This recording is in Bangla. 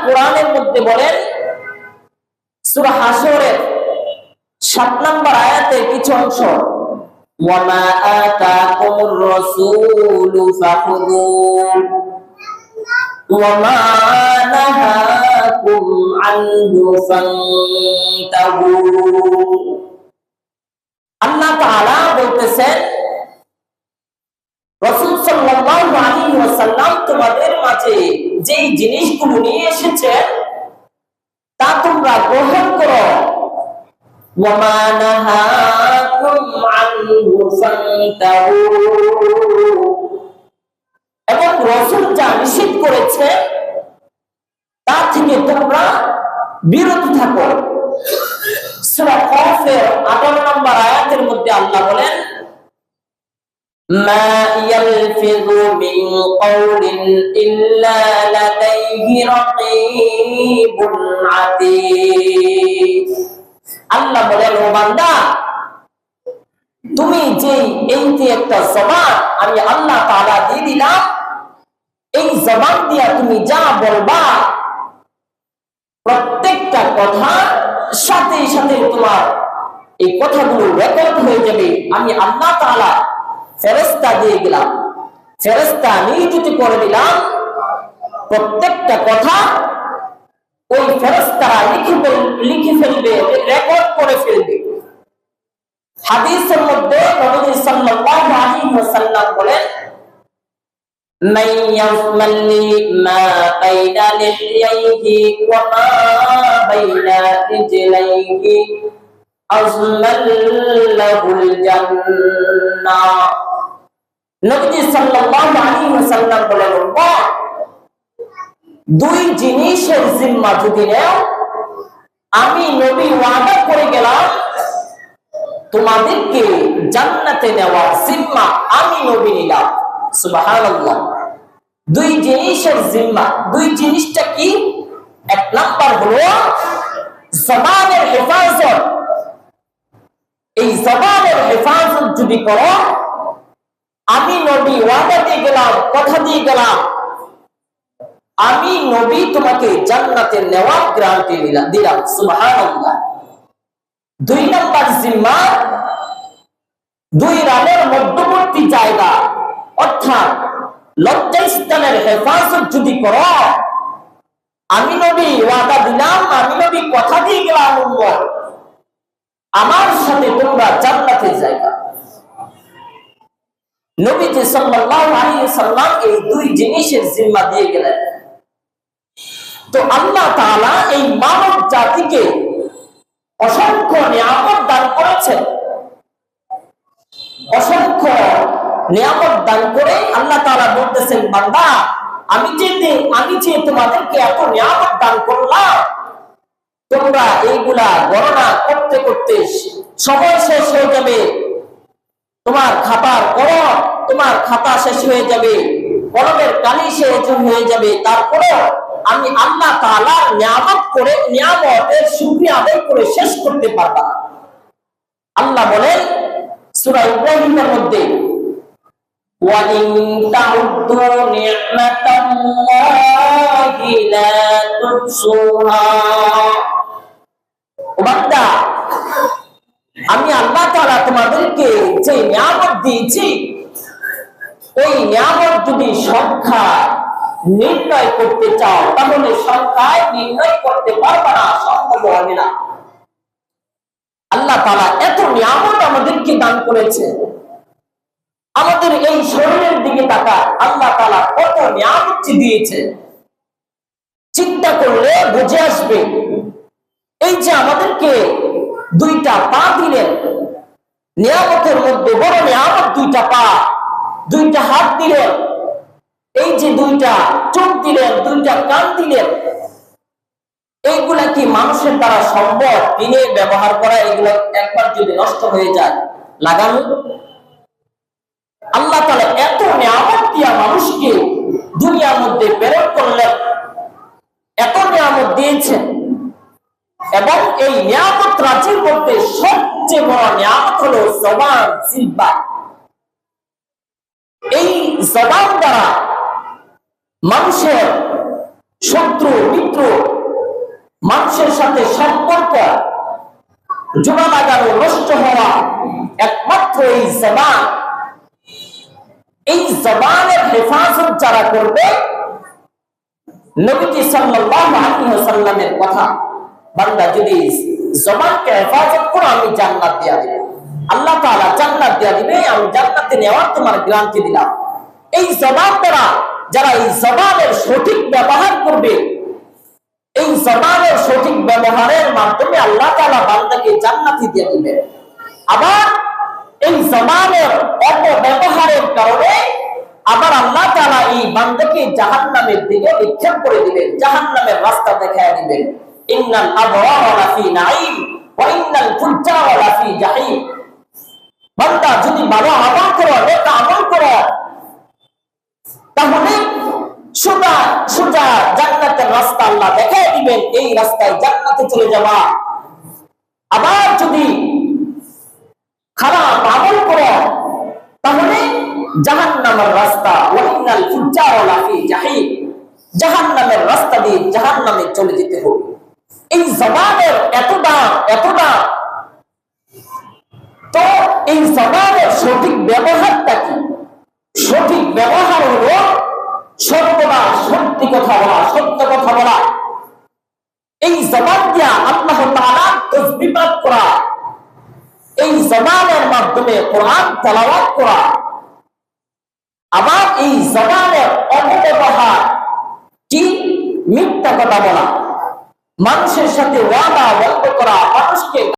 কোরআনের মধ্যে বলেন, সূরা হাশরের 7 নম্বর আয়াতের কিছু অংশ, ওয়ামা আতাকুমুর রাসূলু ফাখুযুহু ওয়ামা নাহাকুম আনহু ফান্তাহু। আল্লাহ তাআলা বলতেছেন, রাসূল সাল্লাল্লাহু আলাইহি ওয়াসাল্লাম তোমাদের মাঝে যেই জিনিসগুলো নিয়ে এসেছেন তা তোমরা গ্রহণ করো, ওয়ামা নাহাকুম আনহু ফান্তাহু, এবং রাসূল যা নিষেধ করেছে তা থেকে তোমরা বিরত থাকো। সূরা কাফের 18 নম্বর আয়াতের মধ্যে আল্লাহ বলেন, মা ইয়ালফিযু মিন কাওলিন ইল্লা লাদাইহি রাকীবুন আতীদ। আল্লাহ বলেন, ও বান্দা, তুমি যে এই যে একটা জবান আমি আল্লাহ তাআলা দিয়ে দিলাম, এই জবান দিয়া তুমি যা বলবা প্রত্যেকটা কথা সাথে সাথে তোমার এই কথাগুলো রেকর্ড হয়ে যাবে। আমি আল্লাহ তাআলা ফেরেশতা দিয়ে দিলাম, ফেরেশতা নিয়োজিত করে দিলাম, প্রত্যেকটা কথা ওই ফেরেশতারা লিখে ফেলবে, রেকর্ড করে ফেলবে। হাদিসের মধ্যে নবী সাল্লাল্লাহু আলাইহি ওয়াসাল্লাম বলেন, মান ইয়াফমালি মা বাইনা লিহইহি ওয়া মা বাইনা রিজলাইহি আযমাল্লাহুল জান্নাহ। নবী সাল্লাল্লাহু আলাইহি ওয়াসাল্লাম বলেন, দুই জিনিসের জিম্মা যদি নেও, আমি নবী ওয়াদা করে গেলাম তোমাদেরকে জান্নাতে নেওয়ার জিম্মা আমি নবী নিলাম। সুবহানাল্লাহ। দুই জিনিসের জিম্মা, দুই জিনিসটা কি? এক নাম্বার হলো জবানের হেফাজত। এই জবানের হেফাজত যদি করো, আমি নবী ওয়াদা দিয়ে গেলাম, কথা দিয়ে গেলাম, আমি নবী তোমাকে জান্নাতে নেওয়ার গ্যারান্টি দিলাম। সুবহানাল্লাহ। দুই নাম্বার জিম্মা, দুই রানের মধ্যবর্তী জায়গা অর্থাৎ লজ্জাস্থানের হেফাজত যদি করো, আমি নবী ওয়াদা দিলাম, আমি নবী কথা দিয়ে গেলাম, উম্মত আমার সাথে তোমরা জান্নাতে যাইবা। নবীজি সাল্লাল্লাহু আলাইহি ওয়াসাল্লাম এই দুই জিনিসের জিম্মা দিয়ে গেলেন। তো আল্লাহ তাআলা এই মানব জাতিকে অসংখ্য নিয়ামত দান করেছেন। অসংখ্য নিয়ামত দান করে আল্লাহ তাআলা বলতেছেন, বান্দা, আমি যে তোমাদেরকে এত নিয়ামত দান করলাম, তোমরা এইগুলা গণনা করতে করতে সময় শেষ হয়ে যাবে। তোমার খাতার কলম, তোমার খাতা শেষ হয়ে যাবে, কলমের কালি শেষ হয়ে যাবে, তারপরেও আমি আল্লাহ তাআলা নিয়ামতের শুকরিয়া আদায় করে শেষ করতে পারবা না। আল্লাহ বলেন সূরা ইব্রাহিমের মধ্যে, ওয়া ইন তাউদ্দু নি'মাতাল্লাহি লা তুহসুহা। ও বান্দা, আমি আল্লাহ তাআলা তোমাদেরকে যে নিয়ামত দিয়েছি, ওই নিয়ামত যদি সংখ্যা নির্ণয় করতে চাও তাহলে সংখ্যায় নির্ণয় করতে পারবে না, সম্ভব হবে না। আল্লাহ তাআলা এত নিয়ামত আমাদেরকে দান করেছে। আমাদের এই শরীরের দিকে তাকা, আল্লাহ তাআলা কত নিয়ামত দিয়েছে, চিন্তা করলে বুঝে আসবে। এই যে আমাদেরকে দুইটা পা দিলেন, নিয়ামতের মধ্যে বড় নিয়ামত দুইটা পা, দুইটা হাত দিলেন, এই যে দুইটা চোখ দিলেন, দুইটা কান দিলেন, এইগুলা কি মানুষের দ্বারা সম্ভব দিনে ব্যবহার করা? এগুলো একবার যদি নষ্ট হয়ে যায় লাগানো? আল্লাহ তাআলা এত নিয়ামত দিয়া মানুষকে দুনিয়ার মধ্যে প্রেরণ করলেন, এত নিয়ামত দিয়েছেন, এবং এই নিয়ামত রাজির মধ্যে সবচেয়ে বড় নিয়ামত হলো জবান, জিহ্বা। এই জবান দ্বারা মানুষের শত্রু মিত্র মানুষের সাথে সম্পর্ক জোড়া লাগানো নষ্ট হওয়া একমাত্র এই জবান। এই জবানের হেফাজত যারা করবে, নবীজি সাল্লাল্লাহু আলাইহি ওয়াসাল্লামের কথা, বান্দা যদি জবানকে হেফাজত করো আমি জান্নাত দেয়া দেব, আল্লাহ তাআলা জান্নাত দেয়া দিবে, আমি জান্নাতে নেওয়ার তোমার গ্যারান্টি দিলাম। এই জবান দ্বারা যারা এই জবানের সঠিক ব্যবহার করবে, এই জবানের সঠিক ব্যবহারের মাধ্যমে আল্লাহ তাআলা বান্দাকে জান্নাতি দিয়ে দিবে। আবার এই জবানের অপব্যবহারের কারণে আবার আল্লাহ তাআলা এই বান্দাকে জাহান্নামের দিকে নিক্ষেপ করে দিবেন, জাহান্নামের রাস্তা দেখায় দিবেন। ইন্নাল আবরারা লাফি নাঈম ওয়া ইন্নাল ফুজ্জারা লাফি জাহিম। বান্দা যদি ভালো আমল করো, নেক আমল করো, তাহলে সোজা সোজা জান্নাতের রাস্তা আল্লাহ দেখায় দিবেন, এই রাস্তায় জান্নাতে চলে যাওয়া। আবার যদি খারাপ আমল করো তাহলে জাহান্নামের রাস্তা, ওয়াইনাল ফুজ্জারা লাফি জাহিম, জাহান্নামের রাস্তা দিয়ে জাহান্নামে চলে যেতে হবে। এই জবানের এত দাম, এত দাম। তো এই জবানের সঠিক ব্যবহারটা কি? সঠিক ব্যবহার হলো সর্বদা সত্যি কথা বলা, সত্য কথা বলা। এই জবান দিয়া আল্লাহ তাআলা তাসবিহ পাঠ করা, এই জবানের মাধ্যমে কোরআন তেলাওয়াত করা। আবার এই জবানের অপব্যবহার কি? মিথ্যা কথা বলা, মানুষের সাথে ওয়াদা ভঙ্গ করা, মানুষকে